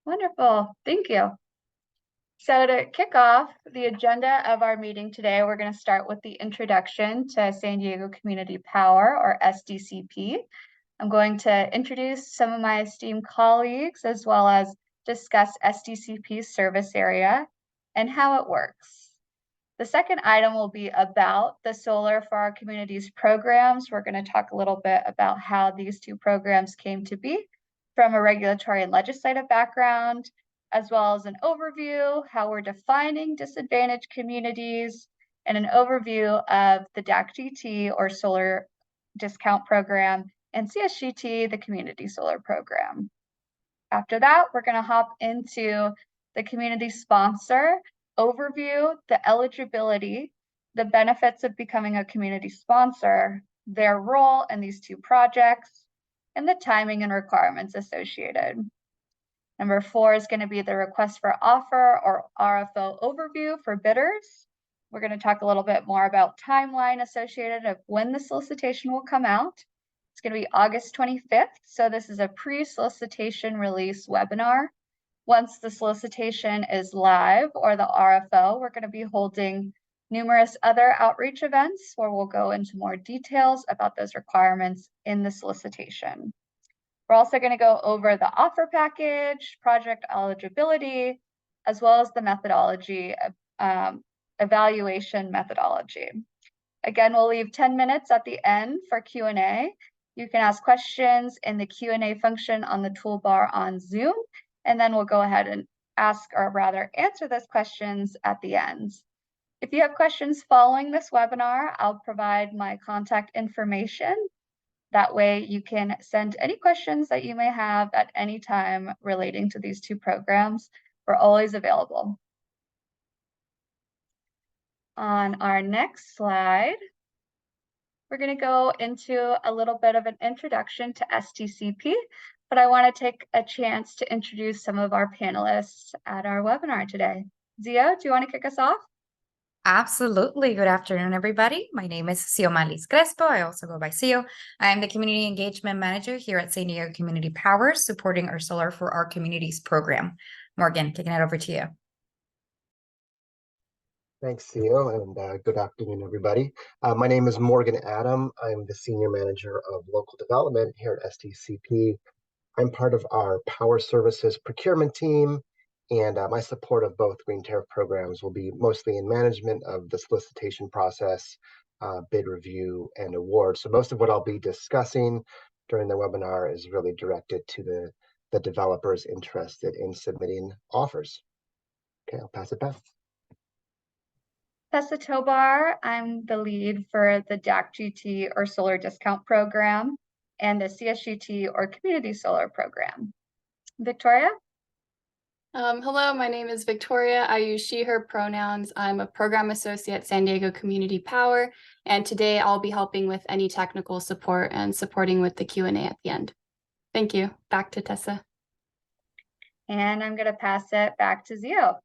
Wonderful. Thank you. So to kick off the agenda of our meeting today, we're going to start with the introduction to San Diego Community Power, or SDCP. I'm going to introduce some of my esteemed colleagues as well as discuss SDCP's service area and how it works. The second item will be about the Solar for Our Communities programs. We're going to talk a little bit about how these two programs came to be from a regulatory and legislative background, as well as an overview, how we're defining disadvantaged communities, and an overview of the DAC-GT or Solar Discount Program and CSGT, the Community Solar Program. After that, we're going to hop into the community sponsor overview, the eligibility, the benefits of becoming a community sponsor, their role in these two projects, and the timing and requirements associated. Number 4 is going to be the request for offer or RFO overview for bidders. We're going to talk a little bit more about timeline associated of when the solicitation will come out. It's going to be August 25th. So this is a pre-solicitation release webinar. Once the solicitation is live or the RFO, we're going to be holding numerous other outreach events where we'll go into more details about those requirements in the solicitation. We're also going to go over the offer package, project eligibility, as well as the methodology, evaluation methodology. Again, we'll leave 10 minutes at the end for Q&A. You can ask questions in the Q&A function on the toolbar on Zoom, and then we'll go ahead and ask, or rather answer those questions at the end. If you have questions following this webinar, I'll provide my contact information. That way you can send any questions that you may have at any time relating to these two programs. We're always available. On our next slide, we're going to go into a little bit of an introduction to SDCP, but I want to take a chance to introduce some of our panelists at our webinar today. Zia, do you want to kick us off? Absolutely. Good afternoon, everybody. My name is Xiomalis Crespo. I also go by Xio. I am the Community Engagement Manager here at San Diego Community Power, supporting our Solar for Our Communities program. Morgan, kicking it over to you. Thanks, Xio, and good afternoon, everybody. My name is Morgan Adam. I'm the Senior Manager of Local Development here at SDCP. I'm part of our Power Services procurement team, and my support of both Green Tariff programs will be mostly in management of the solicitation process, bid review, and award. So most of what I'll be discussing during the webinar is really directed to the developers interested in submitting offers. Okay, I'll pass it back. Tessa Tobar, I'm the lead for the DAC-GT or Solar Discount Program and the CSGT or Community Solar Program. Victoria? Hello, my name is Victoria. I use she, her pronouns. I'm a program associate at San Diego Community Power, and today I'll be helping with any technical support and supporting with the Q&A at the end. Thank you. Back to Tessa. And I'm going to pass it back to Zio.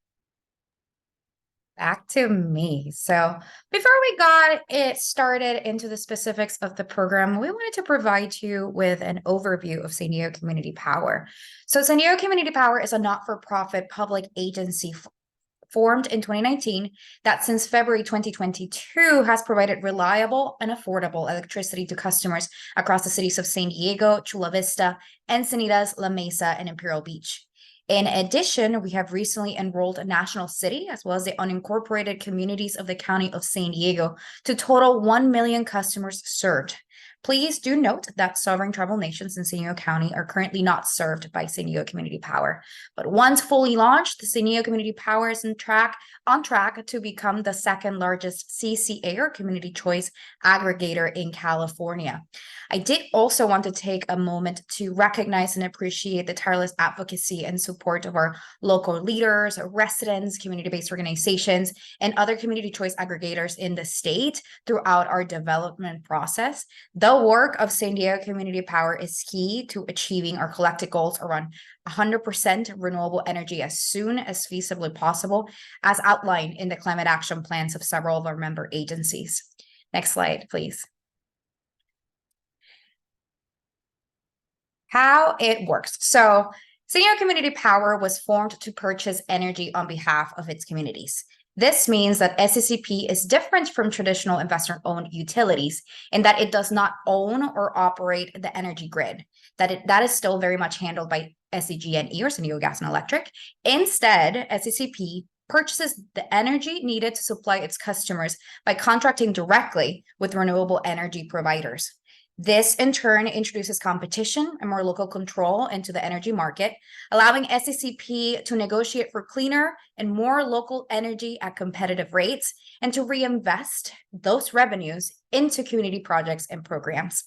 Back to me. So before we got it started into the specifics of the program, we wanted to provide you with an overview of San Diego Community Power. So San Diego Community Power is a not-for-profit public agency formed in 2019 that since February 2022 has provided reliable and affordable electricity to customers across the cities of San Diego, Chula Vista, Encinitas, La Mesa, and Imperial Beach. In addition, we have recently enrolled a national city as well as the unincorporated communities of the county of San Diego to total 1 million customers served. Please do note that sovereign tribal nations in San Diego County are currently not served by San Diego Community Power. But once fully launched, the San Diego Community Power is on track to become the second largest CCA or community choice aggregator in California. I did also want to take a moment to recognize and appreciate the tireless advocacy and support of our local leaders, residents, community-based organizations, and other community choice aggregators in the state throughout our development process. The work of San Diego Community Power is key to achieving our collective goals around 100% renewable energy as soon as feasibly possible, as outlined in the climate action plans of several of our member agencies. Next slide, please. How it works. So San Diego Community Power was formed to purchase energy on behalf of its communities. This means that SCCP is different from traditional investor-owned utilities in that it does not own or operate the energy grid. That is still very much handled by SDG&E or San Diego Gas and Electric. Instead, SCCP purchases the energy needed to supply its customers by contracting directly with renewable energy providers. This, in turn, introduces competition and more local control into the energy market, allowing SCCP to negotiate for cleaner and more local energy at competitive rates and to reinvest those revenues into community projects and programs.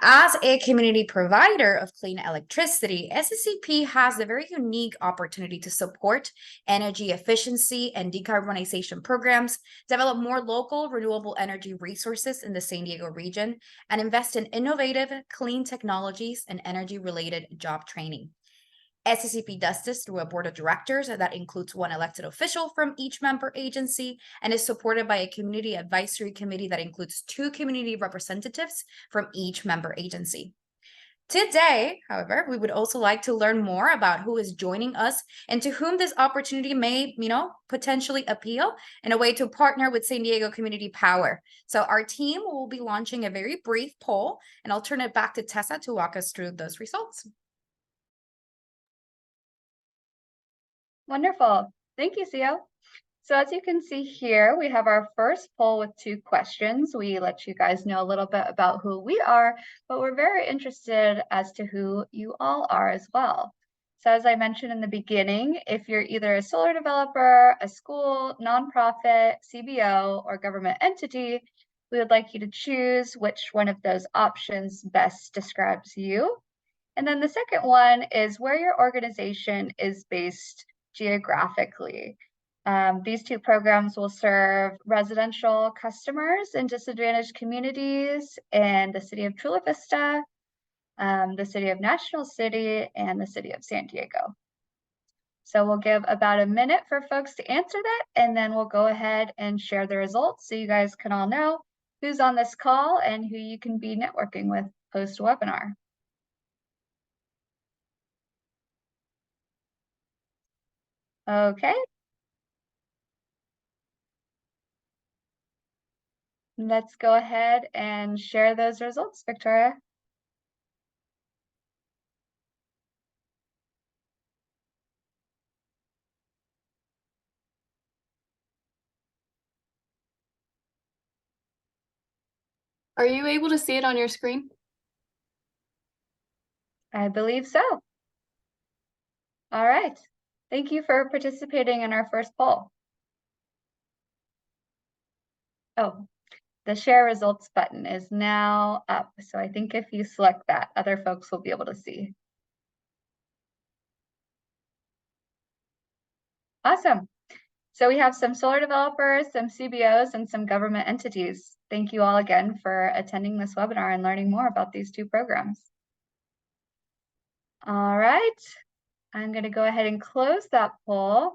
As a community provider of clean electricity, SCCP has the very unique opportunity to support energy efficiency and decarbonization programs, develop more local renewable energy resources in the San Diego region, and invest in innovative, clean technologies and energy-related job training. SCCP does this through a board of directors that includes one elected official from each member agency and is supported by a community advisory committee that includes 2 community representatives from each member agency. Today, however, we would also like to learn more about who is joining us and to whom this opportunity may, potentially appeal in a way to partner with San Diego Community Power. So our team will be launching a very brief poll, and I'll turn it back to Tessa to walk us through those results. Wonderful. Thank you, Sio. So as you can see here, we have our first poll with 2 questions. We let you guys know a little bit about who we are, but we're very interested as to who you all are as well. So as I mentioned in the beginning, if you're either a solar developer, a school, nonprofit, CBO, or government entity, we would like you to choose which one of those options best describes you. And then the second one is where your organization is based geographically. These 2 programs will serve residential customers in disadvantaged communities in the city of Chula Vista, the city of National City, and the city of San Diego. So we'll give about a minute for folks to answer that, and then we'll go ahead and share the results so you guys can all know who's on this call and who you can be networking with post-webinar. Okay. Let's go ahead and share those results, Victoria. Are you able to see it on your screen? I believe so. All right. Thank you for participating in our first poll. Oh, the share results button is now up. So I think if you select that, other folks will be able to see. Awesome. So we have some solar developers, some CBOs, and some government entities. Thank you all again for attending this webinar and learning more about these 2 programs. All right. I'm going to go ahead and close that poll.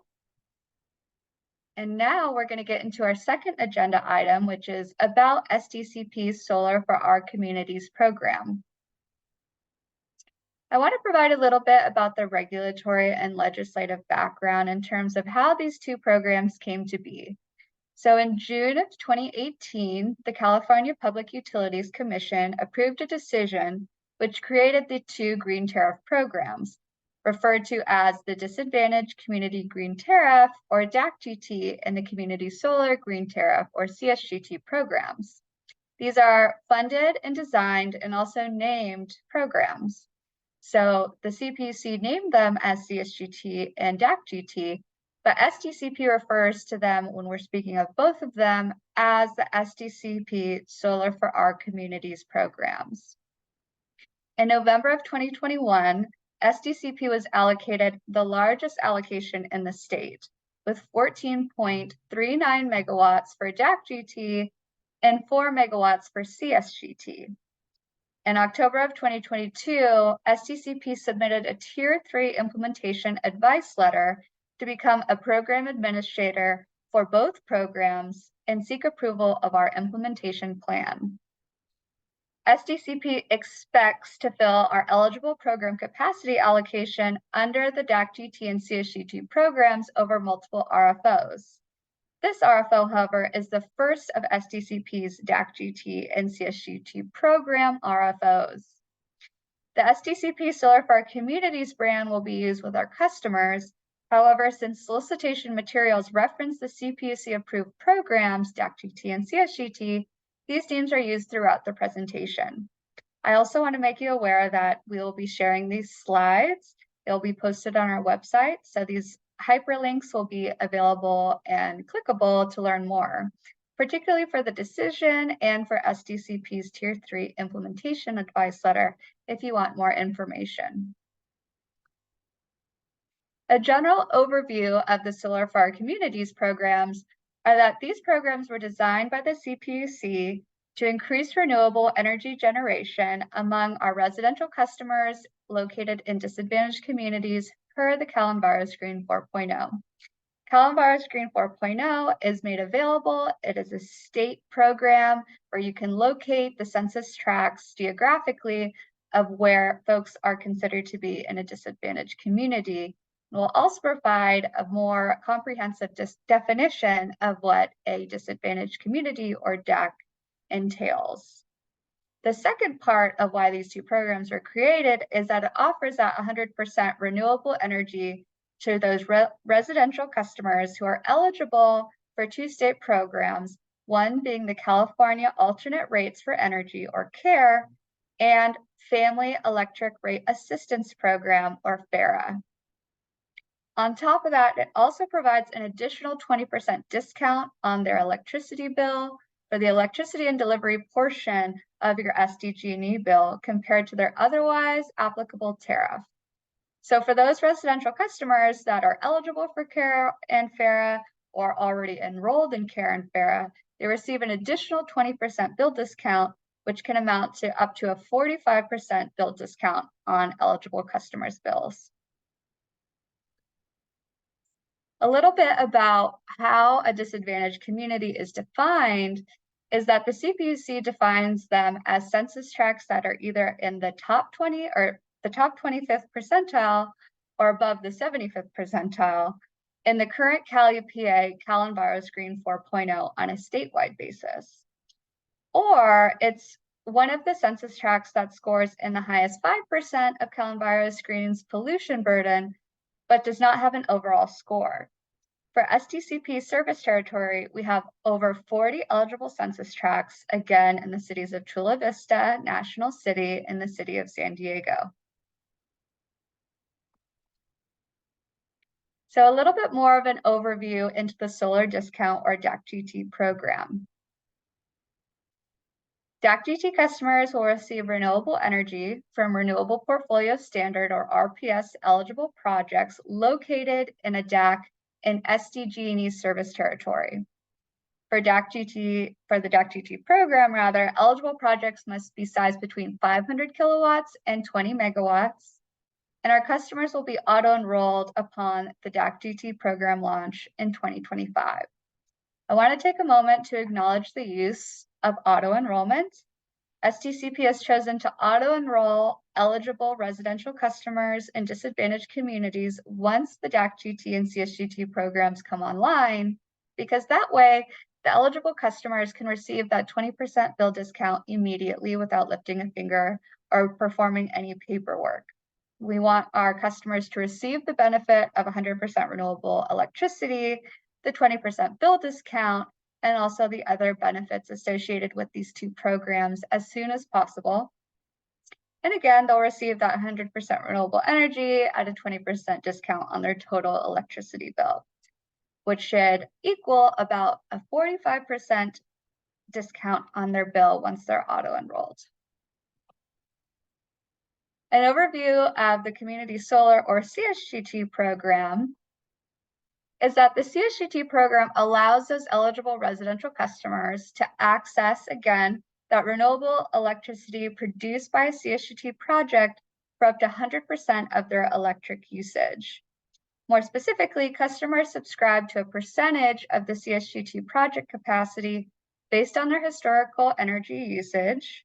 And now we're going to get into our second agenda item, which is about SDCP's Solar for Our Communities program. I want to provide a little bit about the regulatory and legislative background in terms of how these 2 programs came to be. So in June of 2018, the California Public Utilities Commission approved a decision which created the 2 green tariff programs, referred to as the Disadvantaged Community Green Tariff, or DAC-GT, and the Community Solar Green Tariff, or CSGT programs. These are funded and designed and also named programs. So the CPUC named them as CSGT and DAC-GT, but SDCP refers to them when we're speaking of both of them as the SDCP Solar for Our Communities programs. In November of 2021, SDCP was allocated the largest allocation in the state, with 14.39 megawatts for DAC-GT and 4 megawatts for CSGT. In October of 2022, SDCP submitted a Tier 3 implementation advice letter to become a program administrator for both programs and seek approval of our implementation plan. SDCP expects to fill our eligible program capacity allocation under the DAC-GT and CSGT programs over multiple RFOs. This RFO, however, is the first of SDCP's DAC-GT and CSGT program RFOs. The SDCP Solar for Our Communities brand will be used with our customers. However, since solicitation materials reference the CPUC-approved programs, DAC-GT and CSGT, these names are used throughout the presentation. I also want to make you aware that we will be sharing these slides. They'll be posted on our website, so these hyperlinks will be available and clickable to learn more, particularly for the decision and for SDCP's Tier 3 implementation advice letter if you want more information. A general overview of the Solar for Our Communities programs are that these programs were designed by the CPUC to increase renewable energy generation among our residential customers located in disadvantaged communities per the Cal Enviro Screen 4.0. Cal Enviro Screen 4.0 is made available. It is a state program where you can locate the census tracts geographically of where folks are considered to be in a disadvantaged community. It will also provide a more comprehensive definition of what a disadvantaged community or DAC entails. The second part of why these two programs were created is that it offers that 100% renewable energy to those residential customers who are eligible for two state programs, one being the California Alternate Rates for Energy, or CARE, and Family Electric Rate Assistance Program, or FARA. On top of that, it also provides an additional 20% discount on their electricity bill for the electricity and delivery portion of your SDG&E bill compared to their otherwise applicable tariff. So for those residential customers that are eligible for CARE and FARA or already enrolled in CARE and FARA, they receive an additional 20% bill discount, which can amount to up to a 45% bill discount on eligible customers' bills. A little bit about how a disadvantaged community is defined is that the CPUC defines them as census tracts that are either in the top 20 or the top 25th percentile or above the 75th percentile in the current CalUPA Cal Enviro Screen 4.0 on a statewide basis. Or it's one of the census tracts that scores in the highest 5% of Cal Enviro Screen's pollution burden, but does not have an overall score. For SDCP service territory, we have over 40 eligible census tracts, again, in the cities of Chula Vista, National City, and the city of San Diego. So a little bit more of an overview into the solar discount or DAC-GT program. DAC-GT customers will receive renewable energy from Renewable Portfolio Standard or RPS eligible projects located in a DAC in SDG&E service territory. For the DAC-GT program, eligible projects must be sized between 500 kilowatts and 20 megawatts, and our customers will be auto-enrolled upon the DAC-GT program launch in 2025. I want to take a moment to acknowledge the use of auto-enrollment. SDCP has chosen to auto-enroll eligible residential customers in disadvantaged communities once the DAC-GT and CSGT programs come online, because that way the eligible customers can receive that 20% bill discount immediately without lifting a finger or performing any paperwork. We want our customers to receive the benefit of 100% renewable electricity, the 20% bill discount, and also the other benefits associated with these two programs as soon as possible. And again, they'll receive that 100% renewable energy at a 20% discount on their total electricity bill, which should equal about a 45% discount on their bill once they're auto-enrolled. An overview of the Community Solar or CSGT program is that the CSGT program allows those eligible residential customers to access, again, that renewable electricity produced by a CSGT project for up to 100% of their electric usage. More specifically, customers subscribe to a percentage of the CSGT project capacity based on their historical energy usage.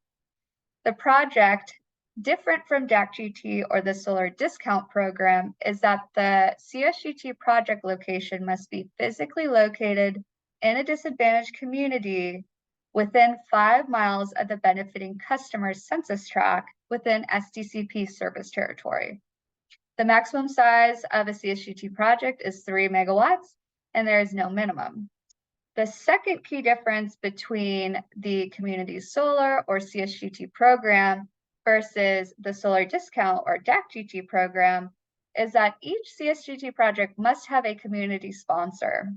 The project, different from DAC-GT or the solar discount program, is that the CSGT project location must be physically located in a disadvantaged community within 5 miles of the benefiting customer's census tract within SDCP service territory. The maximum size of a CSGT project is 3 megawatts, and there is no minimum. The second key difference between the community solar or CSGT program versus the solar discount or DAC-GT program is that each CSGT project must have a community sponsor.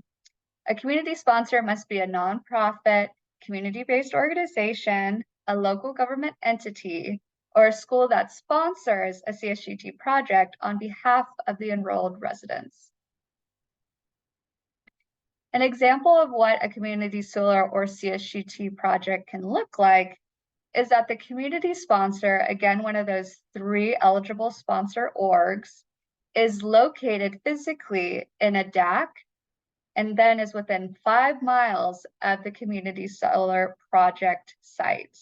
A community sponsor must be a nonprofit, community-based organization, a local government entity, or a school that sponsors a CSGT project on behalf of the enrolled residents. An example of what a community solar or CSGT project can look like is that the community sponsor, again, one of those 3 eligible sponsor orgs, is located physically in a DAC and then is within 5 miles of the community solar project site.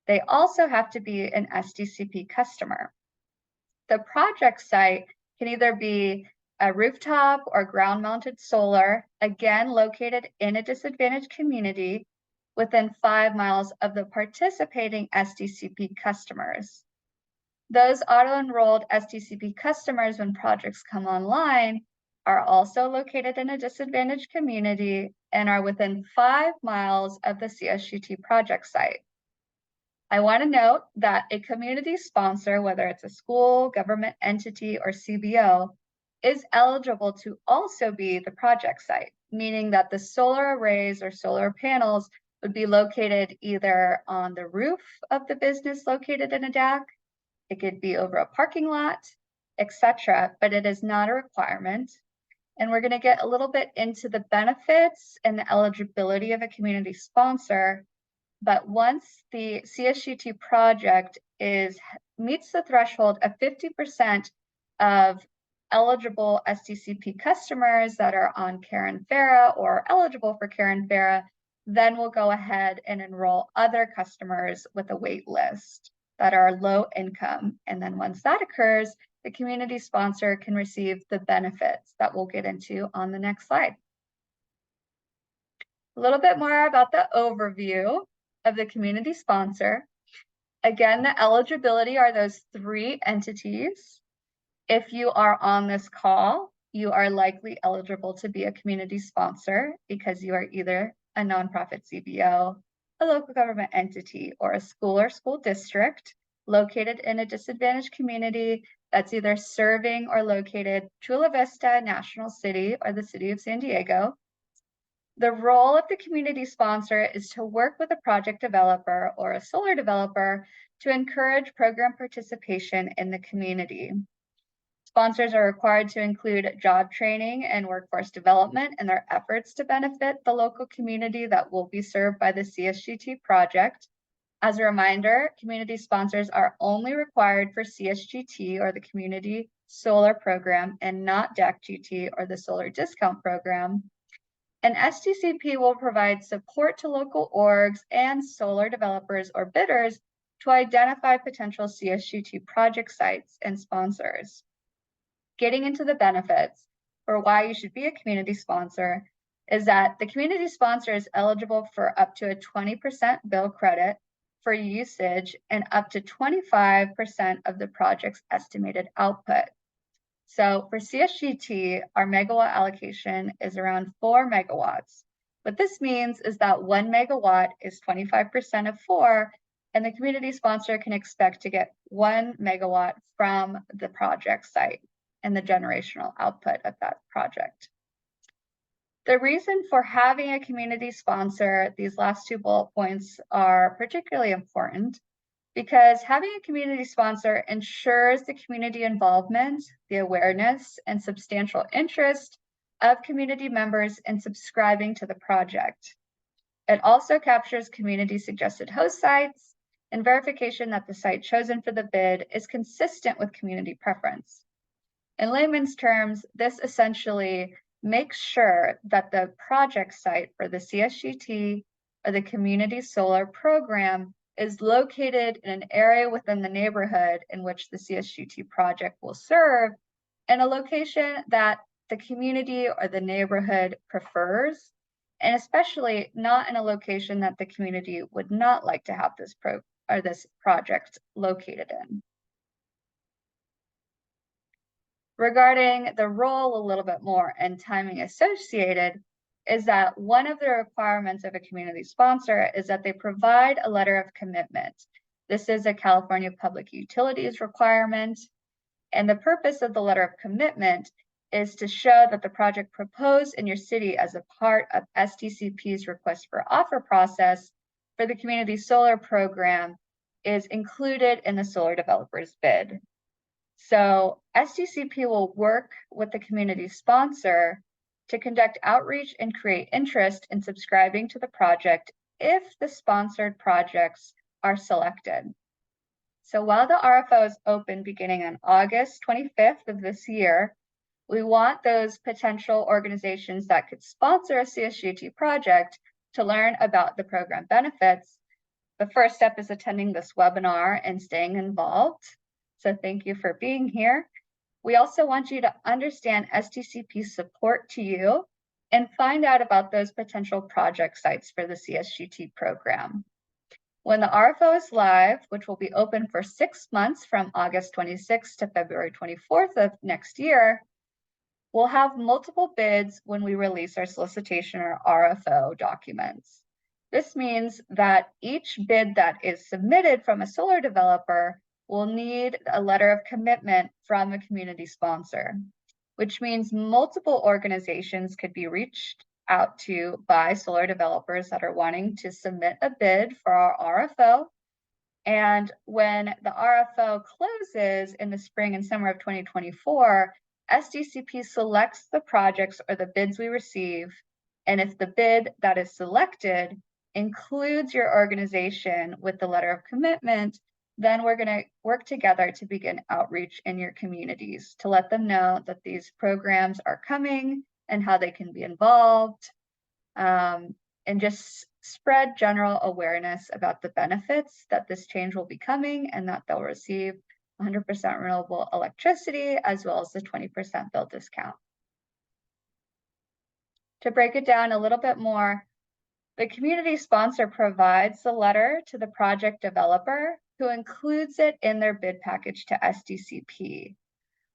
They also have to be an SDCP customer. The project site can either be a rooftop or ground-mounted solar, again located in a disadvantaged community within 5 miles of the participating SDCP customers. Those auto-enrolled SDCP customers, when projects come online, are also located in a disadvantaged community and are within 5 miles of the CSGT project site. I want to note that a community sponsor, whether it's a school, government entity, or CBO, is eligible to also be the project site, meaning that the solar arrays or solar panels would be located either on the roof of the business located in a DAC, it could be over a parking lot, etc., but it is not a requirement. And we're going to get a little bit into the benefits and the eligibility of a community sponsor. But once the CSGT project meets the threshold of 50% of eligible SDCP customers that are on Karen Farah or eligible for Karen Farah, then we'll go ahead and enroll other customers with a wait list that are low income. And then once that occurs, the community sponsor can receive the benefits that we'll get into on the next slide. A little bit more about the overview of the community sponsor. Again, the eligibility are those 3 entities. If you are on this call, you are likely eligible to be a community sponsor because you are either a nonprofit CBO, a local government entity, or a school or school district located in a disadvantaged community that's either serving or located Chula Vista, National City, or the city of San Diego. The role of the community sponsor is to work with a project developer or a solar developer to encourage program participation in the community. Sponsors are required to include job training and workforce development in their efforts to benefit the local community that will be served by the CSGT project. As a reminder, community sponsors are only required for CSGT or the Community Solar Program and not DAC-GT or the Solar Discount Program. And SDCP will provide support to local orgs and solar developers or bidders to identify potential CSGT project sites and sponsors. Getting into the benefits for why you should be a community sponsor is that the community sponsor is eligible for up to a 20% bill credit for usage and up to 25% of the project's estimated output. So for CSGT, our megawatt allocation is around 4 megawatts. What this means is that 1 megawatt is 25% of 4, and the community sponsor can expect to get 1 megawatt from the project site and the generational output of that project. The reason for having a community sponsor, these last 2 bullet points are particularly important because having a community sponsor ensures the community involvement, the awareness, and substantial interest of community members in subscribing to the project. It also captures community suggested host sites and verification that the site chosen for the bid is consistent with community preference. In layman's terms, this essentially makes sure that the project site for the CSGT or the community solar program is located in an area within the neighborhood in which the CSGT project will serve, and a location that the community or the neighborhood prefers, and especially not in a location that the community would not like to have this project located in. Regarding the role a little bit more and timing associated, is that one of the requirements of a community sponsor is that they provide a letter of commitment. This is a California Public Utilities requirement, and the purpose of the letter of commitment is to show that the project proposed in your city as a part of SDCP's request for offer process for the community solar program is included in the solar developer's bid. So SDCP will work with the community sponsor to conduct outreach and create interest in subscribing to the project if the sponsored projects are selected. So while the RFO is open beginning on August 25th of this year, we want those potential organizations that could sponsor a CSGT project to learn about the program benefits. The first step is attending this webinar and staying involved. So thank you for being here. We also want you to understand SDCP's support to you and find out about those potential project sites for the CSGT program. When the RFO is live, which will be open for 6 months from August 26th to February 24th of next year, we'll have multiple bids when we release our solicitation or RFO documents. This means that each bid that is submitted from a solar developer will need a letter of commitment from a community sponsor, which means multiple organizations could be reached out to by solar developers that are wanting to submit a bid for our RFO. And when the RFO closes in the spring and summer of 2024, SDCP selects the projects or the bids we receive. And if the bid that is selected includes your organization with the letter of commitment, then we're going to work together to begin outreach in your communities to let them know that these programs are coming and how they can be involved, and just spread general awareness about the benefits that this change will be coming and that they'll receive 100% renewable electricity as well as the 20% bill discount. To break it down a little bit more, the community sponsor provides the letter to the project developer who includes it in their bid package to SDCP.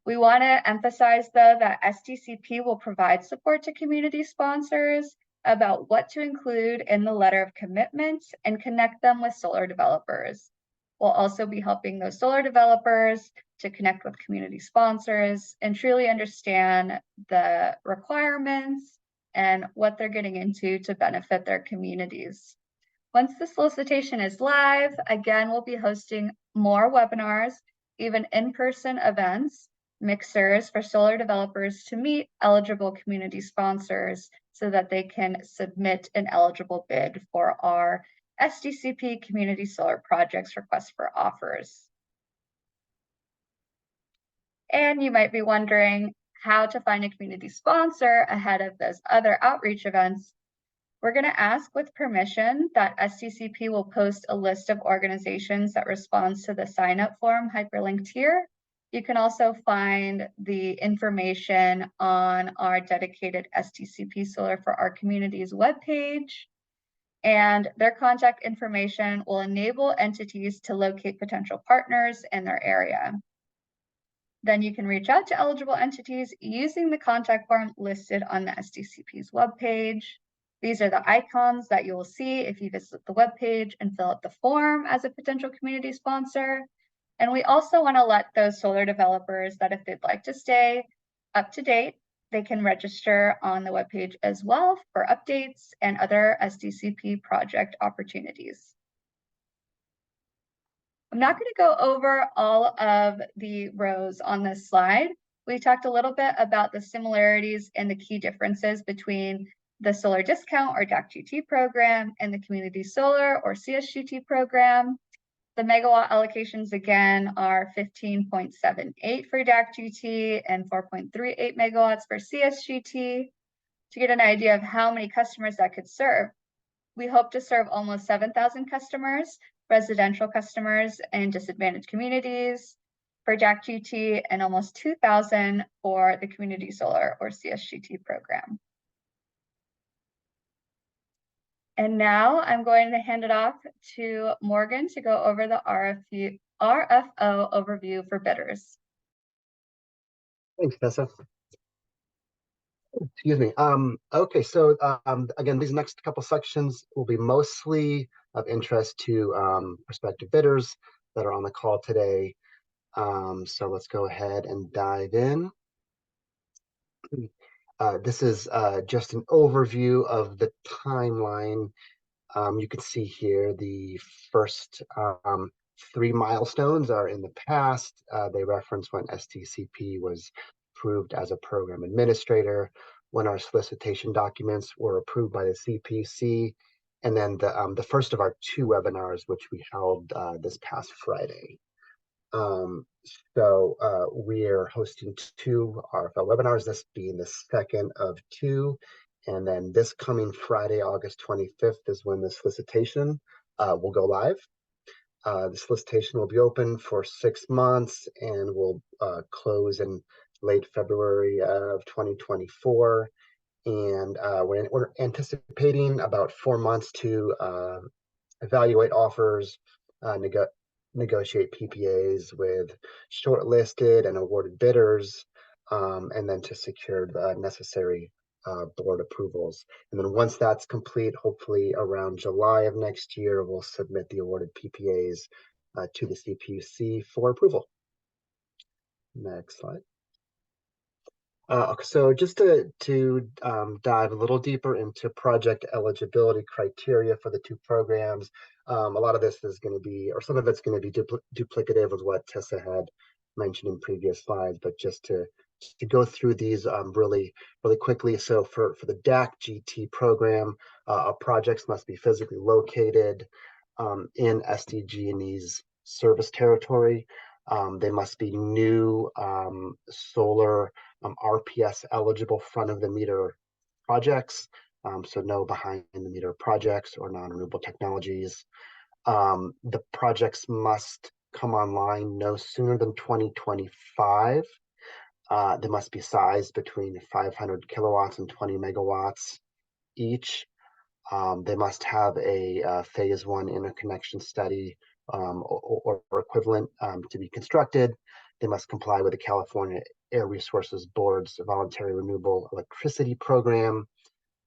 We want to emphasize, though, that SDCP will provide support to community sponsors about what to include in the letter of commitment and connect them with solar developers. We'll also be helping those solar developers to connect with community sponsors and truly understand the requirements and what they're getting into to benefit their communities. Once the solicitation is live, again, we'll be hosting more webinars, even in-person events, mixers for solar developers to meet eligible community sponsors so that they can submit an eligible bid for our SDCP Community Solar Projects request for offers. And you might be wondering how to find a community sponsor ahead of those other outreach events. We're going to ask with permission that SDCP will post a list of organizations that responds to the sign-up form hyperlinked here. You can also find the information on our dedicated SDCP Solar for Our Communities webpage. And their contact information will enable entities to locate potential partners in their area. Then you can reach out to eligible entities using the contact form listed on the SDCP's webpage. These are the icons that you will see if you visit the webpage and fill out the form as a potential community sponsor. And we also want to let those solar developers that if they'd like to stay up to date, they can register on the webpage as well for updates and other SDCP project opportunities. I'm not going to go over all of the rows on this slide. We talked a little bit about the similarities and the key differences between the solar discount or DAC2T program and the community solar or CSGT program. The megawatt allocations again are 15.78 for DAC2T and 4.38 megawatts for CSGT. To get an idea of how many customers that could serve, we hope to serve almost 7,000 customers residential customers in disadvantaged communities for DAC-GT, and almost 2,000 for the Community Solar or CSGT program. And now I'm going to hand it off to Morgan to go over the RFO overview for bidders. Thanks, Tessa. Excuse me. Okay, so again, these next couple sections will be mostly of interest to prospective bidders that are on the call today. So let's go ahead and dive in. This is just an overview of the timeline. You can see here the first 3 milestones are in the past. They reference when STCP was approved as a program administrator, when our solicitation documents were approved by the CPC, and then the first of our 2 webinars, which we held this past Friday. We're hosting 2 RFL webinars, this being the second of 2. And then this coming Friday, August 25th, is when the solicitation will go live. The solicitation will be open for 6 months and will close in late February of 2024. And we're anticipating about 4 months to evaluate offers, negotiate PPAs with shortlisted and awarded bidders, and then to secure the necessary board approvals. And then once that's complete, hopefully around July of next year, we'll submit the awarded PPAs to the CPUC for approval. Next slide. So just to dive a little deeper into project eligibility criteria for the 2 programs, a lot of this is going to be, or some of it's going to be duplicative of what Tessa had mentioned in previous slides, but just to go through these really quickly. So for the DAC-GT program, our projects must be physically located in SDG&E's service territory. They must be new solar RPS eligible front of the meter projects, so no behind the meter projects or non-renewable technologies. The projects must come online no sooner than 2025. They must be sized between 500 kilowatts and 20 megawatts each. They must have a phase 1 interconnection study or equivalent to be constructed. They must comply with the California Air Resources Board's Voluntary Renewable Electricity Program.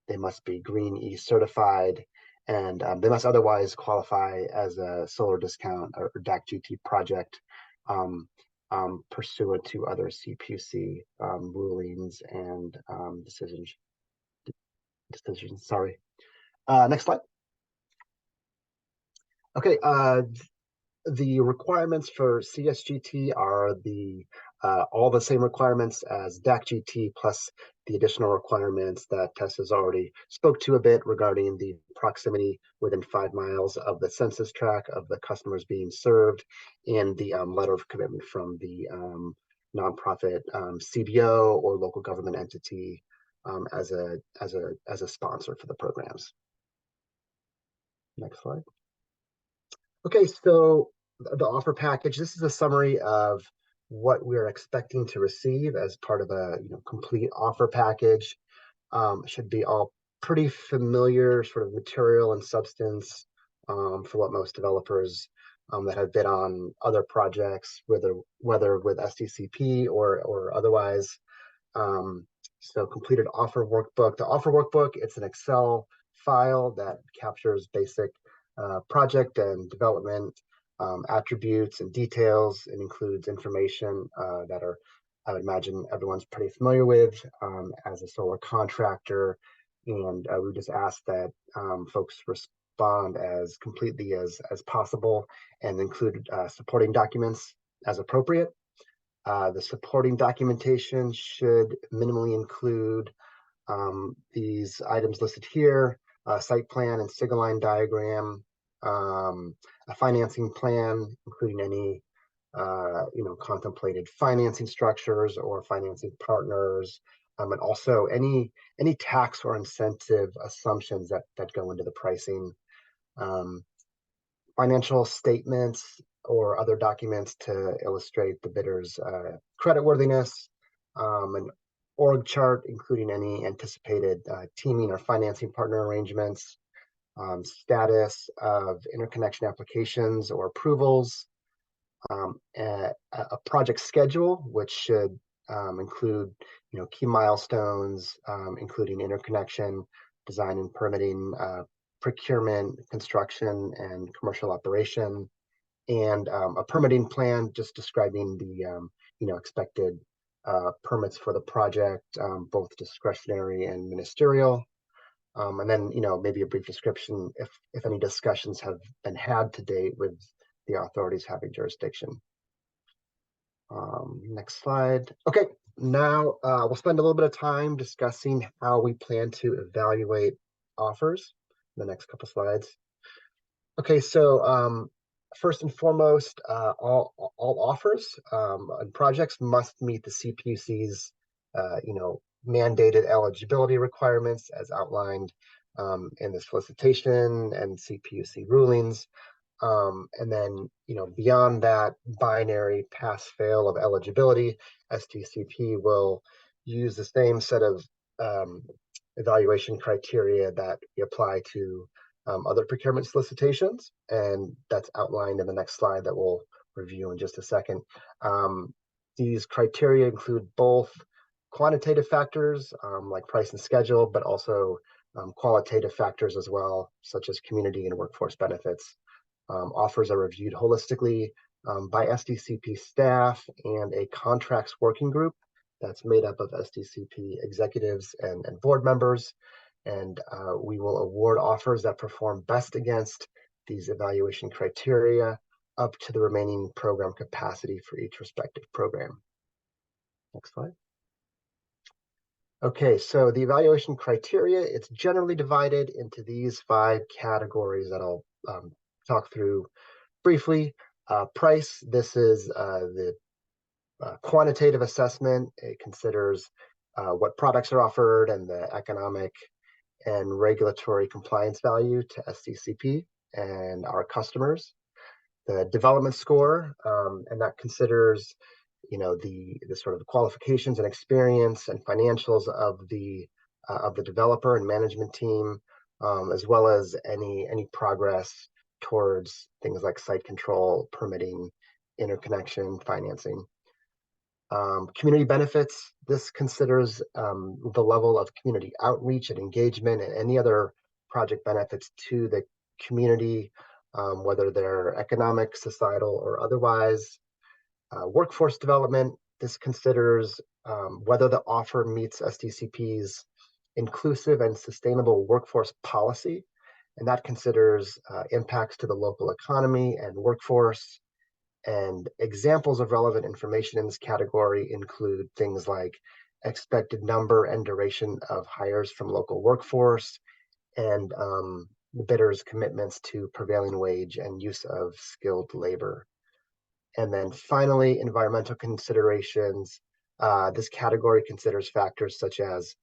They must be Green E certified, and they must otherwise qualify as a solar discount or DAC-GT project pursuant to other CPUC rulings and decisions. Sorry. Next slide. Okay, the requirements for CSGT are all the same requirements as DAC-GT, plus the additional requirements that Tessa's already spoke to a bit regarding the proximity within 5 miles of the census tract of the customers being served, and the letter of commitment from the nonprofit CBO or local government entity as a sponsor for the programs. Next slide. Okay, so the offer package, this is a summary of what we're expecting to receive as part of a complete offer package. Should be all pretty familiar sort of material and substance for what most developers that have bid on other projects, whether with STCP or otherwise. So completed offer workbook. The offer workbook, it's an Excel file that captures basic project and development attributes and details. It includes information that I would imagine everyone's pretty familiar with as a solar contractor. And we just ask that folks respond as completely as possible and include supporting documents as appropriate. The supporting documentation should minimally include these items listed here: site plan and signal line diagram, a financing plan, including any contemplated financing structures or financing partners, and also any tax or incentive assumptions that go into the pricing. financial statements or other documents to illustrate the bidder's creditworthiness, an org chart including any anticipated teaming or financing partner arrangements, status of interconnection applications or approvals, a project schedule, which should include key milestones, including interconnection, design and permitting, procurement, construction, and commercial operation, and a permitting plan just describing the expected permits for the project, both discretionary and ministerial. And then maybe a brief description if any discussions have been had to date with the authorities having jurisdiction. Next slide. Okay, now we'll spend a little bit of time discussing how we plan to evaluate offers. The next couple slides. Okay, so first and foremost, all offers and projects must meet the CPUC's mandated eligibility requirements as outlined in the solicitation and CPUC rulings. And then, beyond that binary pass-fail of eligibility, STCP will use the same set of evaluation criteria that we apply to other procurement solicitations, and that's outlined in the next slide that we'll review in just a second. These criteria include both quantitative factors like price and schedule, but also qualitative factors as well, such as community and workforce benefits. Offers are reviewed holistically by SDCP staff and a contracts working group that's made up of SDCP executives and board members. And we will award offers that perform best against these evaluation criteria up to the remaining program capacity for each respective program. Next slide. Okay, so the evaluation criteria, it's generally divided into these 5 categories that I'll talk through briefly. Price, this is the quantitative assessment. It considers what products are offered and the economic and regulatory compliance value to SCCP and our customers. The development score, and that considers the sort of qualifications and experience and financials of the developer and management team, as well as any progress towards things like site control, permitting, interconnection, financing. Community benefits, this considers the level of community outreach and engagement and any other project benefits to the community, whether they're economic, societal, or otherwise. Workforce development, this considers whether the offer meets SDCP's inclusive and sustainable workforce policy, and that considers impacts to the local economy and workforce. And examples of relevant information in this category include things like expected number and duration of hires from local workforce, and the bidder's commitments to prevailing wage and use of skilled labor. And then finally, environmental considerations. This category considers factors such as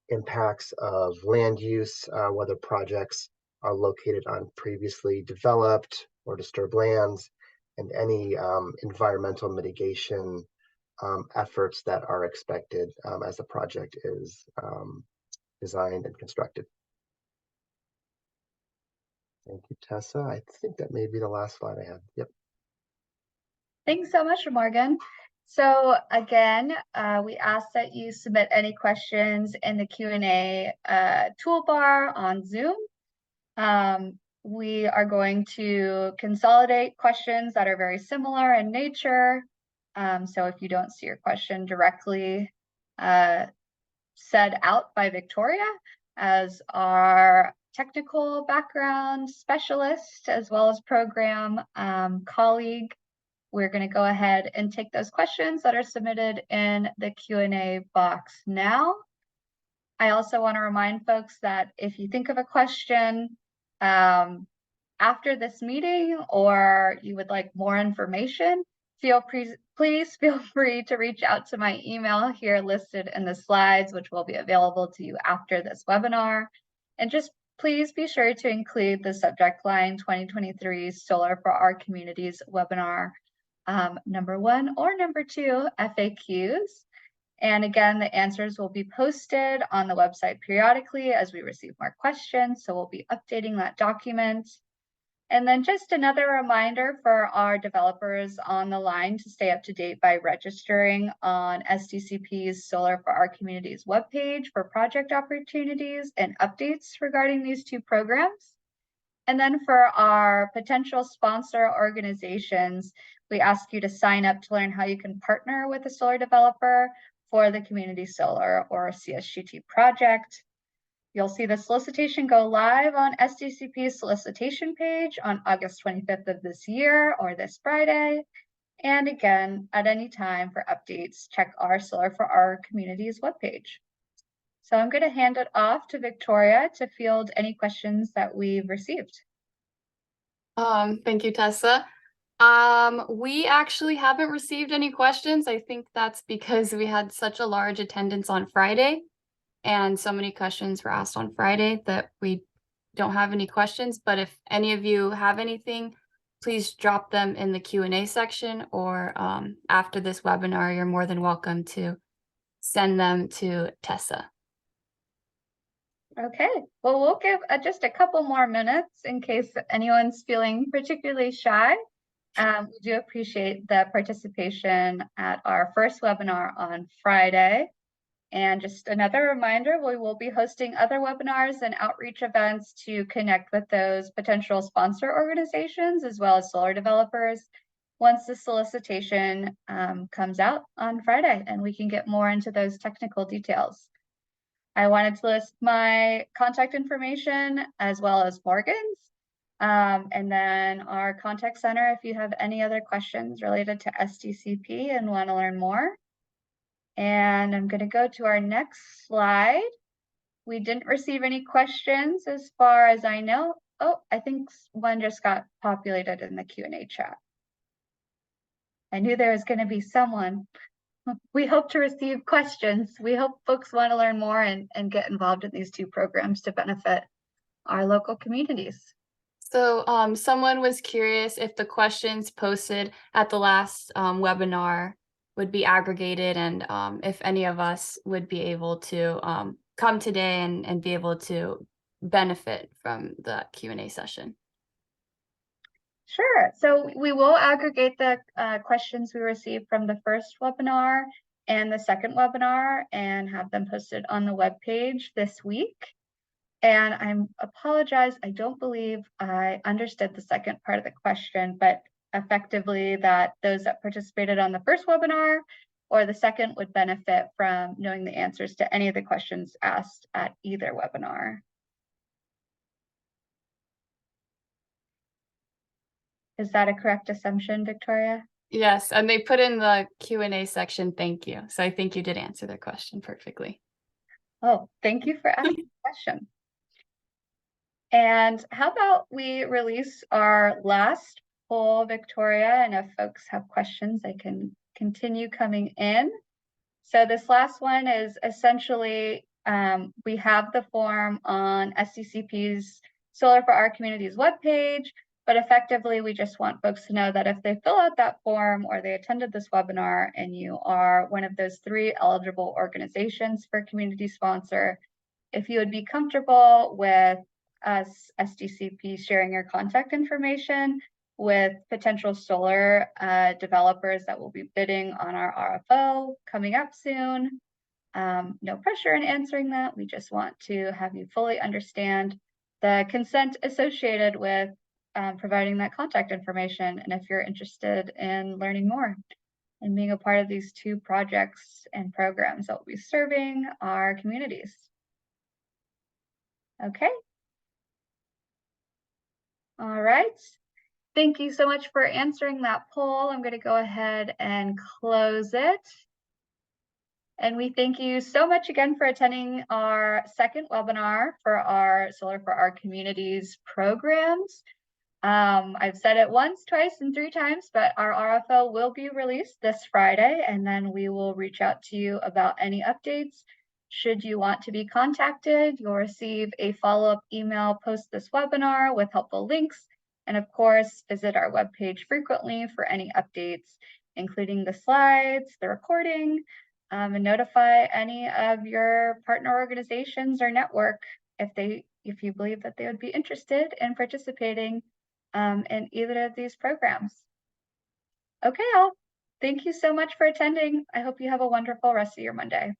impacts of land use, whether projects are located on previously developed or disturbed lands, and any environmental mitigation efforts that are expected as the project is designed and constructed. Thank you, Tessa. I think that may be the last slide I have. Yep. Thanks so much, Morgan. So again, we ask that you submit any questions in the Q&A toolbar on Zoom. We are going to consolidate questions that are very similar in nature. So if you don't see your question directly said out by Victoria as our technical background specialist, as well as program colleague, we're going to go ahead and take those questions that are submitted in the Q&A box now. I also want to remind folks that if you think of a question after this meeting, or you would like more information, please feel free to reach out to my email here listed in the slides, which will be available to you after this webinar. And just please be sure to include the subject line 2023 Solar for Our Communities webinar number 1 or number 2 FAQs. And again, the answers will be posted on the website periodically as we receive more questions. So we'll be updating that document. And then just another reminder for our developers on the line to stay up to date by registering on SDCP's Solar for Our Communities webpage for project opportunities and updates regarding these 2 programs. And then for our potential sponsor organizations, we ask you to sign up to learn how you can partner with a solar developer for the community solar or CSGT project. You'll see the solicitation go live on SDCP's solicitation page on August 25th of this year or this Friday. And again, at any time for updates, check our Solar for Our Communities webpage. So I'm going to hand it off to Victoria to field any questions that we've received. Thank you, Tessa. We actually haven't received any questions. I think that's because we had such a large attendance on Friday. And so many questions were asked on Friday that we don't have any questions. But if any of you have anything, please drop them in the Q&A section, or after this webinar, you're more than welcome to send them to Tessa. Okay, well, we'll give just a couple more minutes in case anyone's feeling particularly shy. We do appreciate the participation at our first webinar on Friday. And just another reminder, we will be hosting other webinars and outreach events to connect with those potential sponsor organizations as well as solar developers once the solicitation comes out on Friday, and we can get more into those technical details. I wanted to list my contact information as well as Morgan's, and then our contact center if you have any other questions related to SDCP and want to learn more. And I'm going to go to our next slide. We didn't receive any questions as far as I know. Oh, I think one just got populated in the Q&A chat. I knew there was going to be someone. We hope to receive questions. We hope folks want to learn more and get involved in these 2 programs to benefit our local communities. So someone was curious if the questions posted at the last webinar would be aggregated, and if any of us would be able to come today and be able to benefit from the Q&A session. Sure. So we will aggregate the questions we received from the first webinar and the second webinar and have them posted on the webpage this week. And I apologize, I don't believe I understood the second part of the question, but effectively that those that participated on the first webinar or the second would benefit from knowing the answers to any of the questions asked at either webinar. Is that a correct assumption, Victoria? Yes, and they put in the Q&A section, thank you. So I think you did answer their question perfectly. Oh, thank you for asking the question. And how about we release our last poll, Victoria, and if folks have questions, they can continue coming in. So this last one is essentially, we have the form on SDCP's Solar for Our Communities webpage, but effectively we just want folks to know that if they fill out that form or they attended this webinar and you are one of those 3 eligible organizations for community sponsor, if you would be comfortable with us, SDCP, sharing your contact information with potential solar developers that will be bidding on our RFO coming up soon. No pressure in answering that. We just want to have you fully understand the consent associated with providing that contact information. And if you're interested in learning more and being a part of these 2 projects and programs that will be serving our communities. Okay. All right. Thank you so much for answering that poll. I'm going to go ahead and close it. And we thank you so much again for attending our second webinar for our Solar for Our Communities programs. I've said it once, twice, and 3 times, but our RFO will be released this Friday, and then we will reach out to you about any updates Should you want to be contacted, you'll receive a follow-up email post this webinar with helpful links. And of course, visit our webpage frequently for any updates, including the slides, the recording, and notify any of your partner organizations or network if you believe that they would be interested in participating in either of these programs. Okay, all. Thank you so much for attending. I hope you have a wonderful rest of your Monday.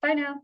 Bye now.